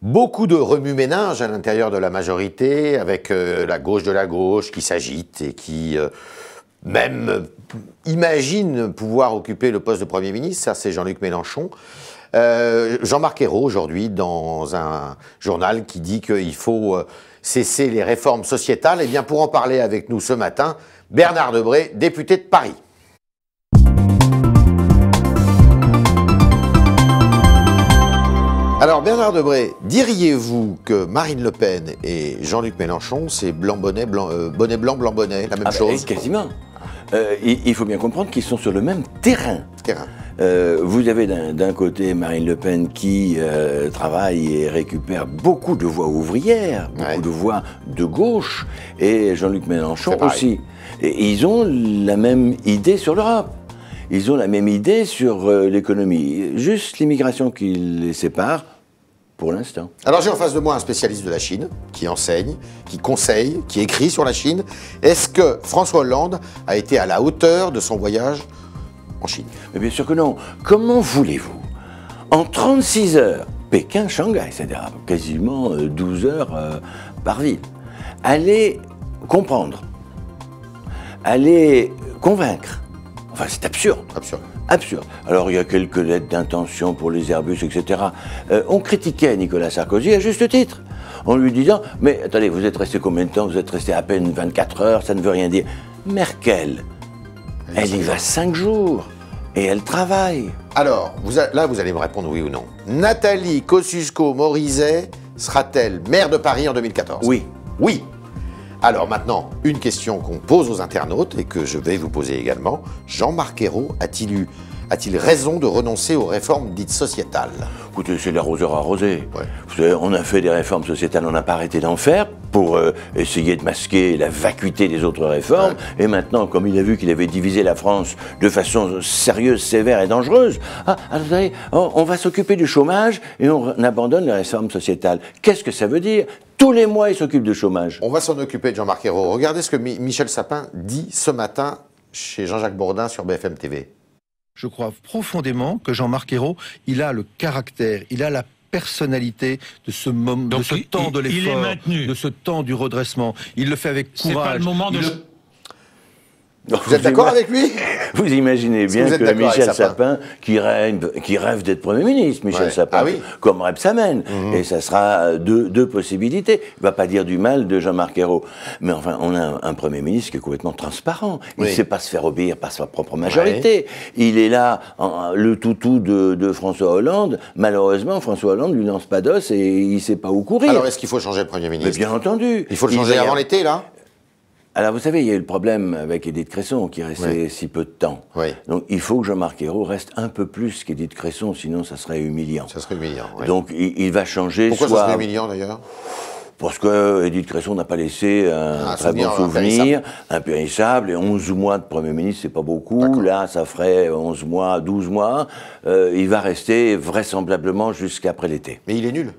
Beaucoup de remue-ménage à l'intérieur de la majorité, avec la gauche de la gauche qui s'agite et qui même imagine pouvoir occuper le poste de Premier ministre. Ça, c'est Jean-Luc Mélenchon. Jean-Marc Ayrault, aujourd'hui, dans un journal qui dit qu'il faut cesser les réformes sociétales. Eh bien, pour en parler avec nous ce matin, Bernard Debré, député de Paris. Alors Bernard Debré, diriez-vous que Marine Le Pen et Jean-Luc Mélenchon, c'est bonnet blanc, blanc bonnet, la même chose? Quasiment. Il faut bien comprendre qu'ils sont sur le même terrain. Vous avez d'un côté Marine Le Pen qui travaille et récupère beaucoup de voix ouvrières, beaucoup de voix de gauche, et Jean-Luc Mélenchon aussi. Et ils ont la même idée sur l'Europe. Ils ont la même idée sur l'économie. Juste l'immigration qui les sépare, pour l'instant. Alors j'ai en face de moi un spécialiste de la Chine, qui enseigne, qui conseille, qui écrit sur la Chine. Est-ce que François Hollande a été à la hauteur de son voyage en Chine? Mais bien sûr que non. Comment voulez-vous, en 36 heures, Pékin-Shanghai, c'est-à-dire quasiment 12 heures par ville, aller comprendre, aller convaincre? Enfin, c'est absurde. Absurde. Alors, il y a quelques lettres d'intention pour les Airbus, etc. On critiquait Nicolas Sarkozy à juste titre, en lui disant « Mais attendez, vous êtes resté combien de temps? Vous êtes resté à peine 24 heures, ça ne veut rien dire. » Merkel, elle y va 5 jours, et elle travaille. Alors, là, vous allez me répondre oui ou non. Nathalie Kosciusko-Morizet sera-t-elle maire de Paris en 2014? Oui. Oui. Alors maintenant, une question qu'on pose aux internautes et que je vais vous poser également. Jean-Marc Ayrault a-t-il raison de renoncer aux réformes dites sociétales? Écoutez, c'est l'arroseur arrosé. Vous savez, on a fait des réformes sociétales, on n'a pas arrêté d'en faire pour essayer de masquer la vacuité des autres réformes. Et maintenant, comme il a vu qu'il avait divisé la France de façon sérieuse, sévère et dangereuse, vous savez, on va s'occuper du chômage et on abandonne les réformes sociétales. Qu'est-ce que ça veut dire? Tous les mois, il s'occupe de chômage. On va s'en occuper de Jean-Marc Ayrault. Regardez ce que Michel Sapin dit ce matin chez Jean-Jacques Bourdin sur BFM TV. Je crois profondément que Jean-Marc Ayrault, il a le caractère, il a la personnalité de ce moment, de ce temps de l'effort, de ce temps du redressement. Il le fait avec courage. C'est pas le moment de... Vous êtes d'accord avec lui? Vous imaginez bien que Michel Sapin, qui rêve d'être Premier ministre, Michel Sapin, comme Rebsamen, et ça sera deux possibilités. Il ne va pas dire du mal de Jean-Marc Ayrault. Mais enfin, on a un Premier ministre qui est complètement transparent. Il ne sait pas se faire obéir par sa propre majorité. Il est là, le toutou de François Hollande. Malheureusement, François Hollande ne lui lance pas d'os et il ne sait pas où courir. Alors, est-ce qu'il faut changer le Premier ministre? Mais bien entendu. Il faut le changer avant l'été, là? Alors, vous savez, il y a eu le problème avec Édith Cresson, qui restait si peu de temps. Donc, il faut que Jean-Marc Ayrault reste un peu plus qu'Édith Cresson, sinon ça serait humiliant. Ça serait humiliant, Donc, il va changer. Pourquoi ça serait humiliant, d'ailleurs? Parce que Édith Cresson n'a pas laissé un très bon souvenir, impérissable, et 11 mois de Premier ministre, c'est pas beaucoup. Là, ça ferait 11 mois, 12 mois. Il va rester vraisemblablement jusqu'après l'été. Mais il est nul.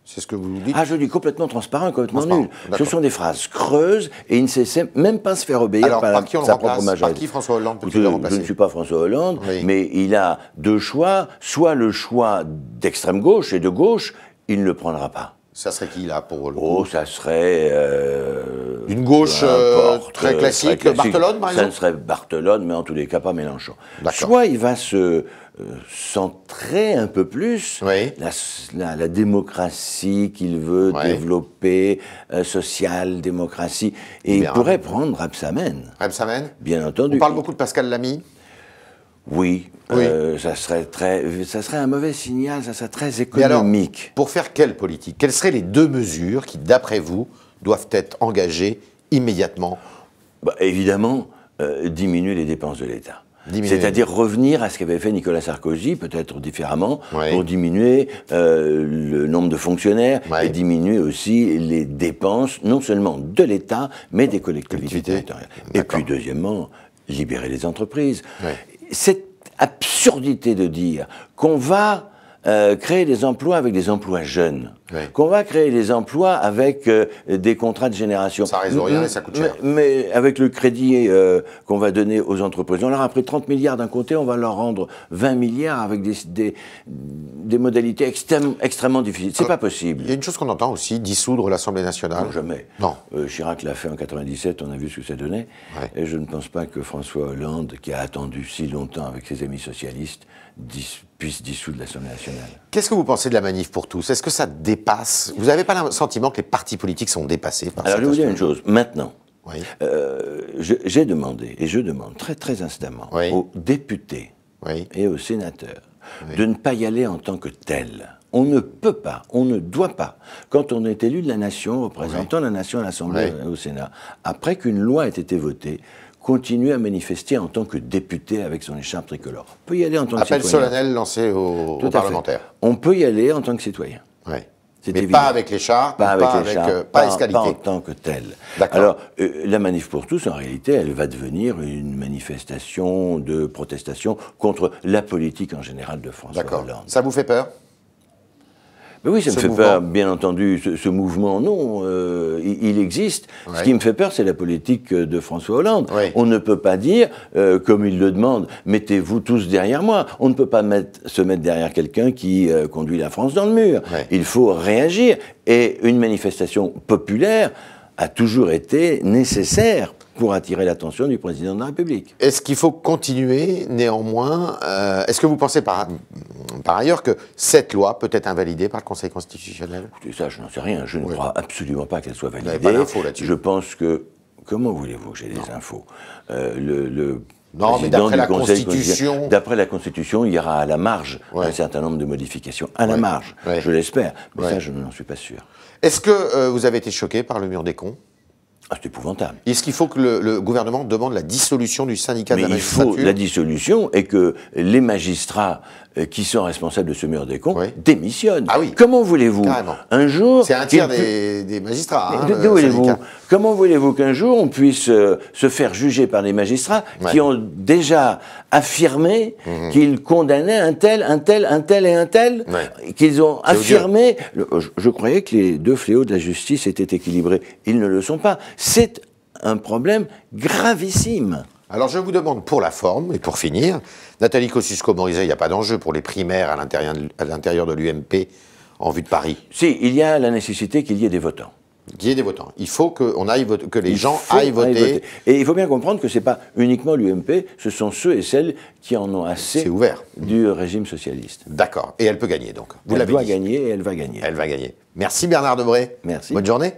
C'est ce que vous dites? Je dis complètement transparent, complètement nul. Ce sont des phrases creuses et il ne sait même pas se faire obéir par sa propre majorité. Par qui François Hollande peut-il le remplacer? Je ne suis pas François Hollande, mais il a deux choix. Soit le choix d'extrême gauche et de gauche, il ne le prendra pas. Ça serait qui, là, pour le coup? Ça serait... une gauche très classique, Barthelone, par exemple? Ça serait Barthelone, mais en tous les cas, pas Mélenchon. Soit il va se centrer un peu plus la démocratie qu'il veut développer, social-démocratie, et il pourrait prendre Rebsamen. Rebsamen? Bien entendu. On parle beaucoup de Pascal Lamy? Oui. Ça serait un mauvais signal, ça serait très économique. Alors, pour faire quelle politique? Quelles seraient les deux mesures qui, d'après vous, doivent être engagées immédiatement? Évidemment, diminuer les dépenses de l'État. C'est-à-dire revenir à ce qu'avait fait Nicolas Sarkozy, peut-être différemment, pour diminuer le nombre de fonctionnaires et diminuer aussi les dépenses, non seulement de l'État, mais des collectivités territoriales. Et puis, deuxièmement, libérer les entreprises. Cette absurdité de dire qu'on va créer des emplois avec des emplois jeunes, qu'on va créer des emplois avec des contrats de génération. Ça résout rien et ça coûte cher. Mais avec le crédit qu'on va donner aux entreprises, on leur a pris 30 milliards d'un côté, on va leur rendre 20 milliards avec des modalités extrêmement difficiles. C'est pas possible. Il y a une chose qu'on entend aussi, dissoudre l'Assemblée nationale. Non, jamais. Non. Chirac l'a fait en 97, on a vu ce que ça donnait. Et je ne pense pas que François Hollande, qui a attendu si longtemps avec ses amis socialistes, puisse dissoudre l'Assemblée nationale. Qu'est-ce que vous pensez de la manif pour tous? Est-ce que ça dépasse? Vous n'avez pas le sentiment que les partis politiques sont dépassés par Alors je vais vous dire une chose, maintenant, oui. j'ai demandé, et je demande très très instamment, aux députés et aux sénateurs de ne pas y aller en tant que tels. On ne peut pas, on ne doit pas, quand on est élu de la nation, représentant la nation à l'Assemblée et au Sénat, après qu'une loi ait été votée, continuer à manifester en tant que député avec son écharpe tricolore. On peut y aller en tant que citoyen. Appel solennel lancé aux parlementaires. On peut y aller en tant que citoyen. Mais évident. Pas avec l'écharpe, pas escalité. Pas en tant que tel. Alors, la manif pour tous, en réalité, elle va devenir une manifestation de protestation contre la politique en général de François Hollande. Ça vous fait peur? Mais oui, ça me fait peur, bien entendu, ce mouvement, non, il existe. Ce qui me fait peur, c'est la politique de François Hollande. On ne peut pas dire, comme il le demande, mettez-vous tous derrière moi. On ne peut pas se mettre derrière quelqu'un qui conduit la France dans le mur. Il faut réagir. Et une manifestation populaire a toujours été nécessaire pour attirer l'attention du président de la République. Est-ce qu'il faut continuer, néanmoins, est-ce que vous pensez par ailleurs que cette loi peut être invalidée par le Conseil constitutionnel? Écoutez, ça, je n'en sais rien. Je ne crois absolument pas qu'elle soit validée. Vous n'avez pas d'infos là-dessus. Je pense que... Comment voulez-vous que j'ai des infos? Non, mais d'après la Constitution... D'après la Constitution, il y aura à la marge un certain nombre de modifications. À la marge, je l'espère. Mais ça, je n'en suis pas sûr. Est-ce que vous avez été choqué par le mur des cons? C'est épouvantable. Est-ce qu'il faut que le gouvernement demande la dissolution du syndicat de la magistrature? Il faut la dissolution et que les magistrats qui sont responsables de ce mur des cons démissionnent. Ah oui. Comment voulez-vous un jour... C'est un tiers des magistrats. Comment voulez-vous qu'un jour on puisse se faire juger par des magistrats qui ont déjà affirmé qu'ils condamnaient un tel et un tel, qu'ils ont affirmé... Je croyais que les deux fléaux de la justice étaient équilibrés. Ils ne le sont pas. C'est un problème gravissime. Alors je vous demande pour la forme, et pour finir, Nathalie Kosciusko-Morizet, il n'y a pas d'enjeu pour les primaires à l'intérieur de l'UMP en vue de Paris? Si, il y a la nécessité qu'il y ait des votants. Qu'il y ait des votants. Il faut que les gens aillent voter. Et il faut bien comprendre que ce n'est pas uniquement l'UMP, ce sont ceux et celles qui en ont assez du régime socialiste. D'accord. Et elle peut gagner donc. Elle doit gagner et elle va gagner. Elle va gagner. Merci Bernard Debré. Merci. Bonne journée.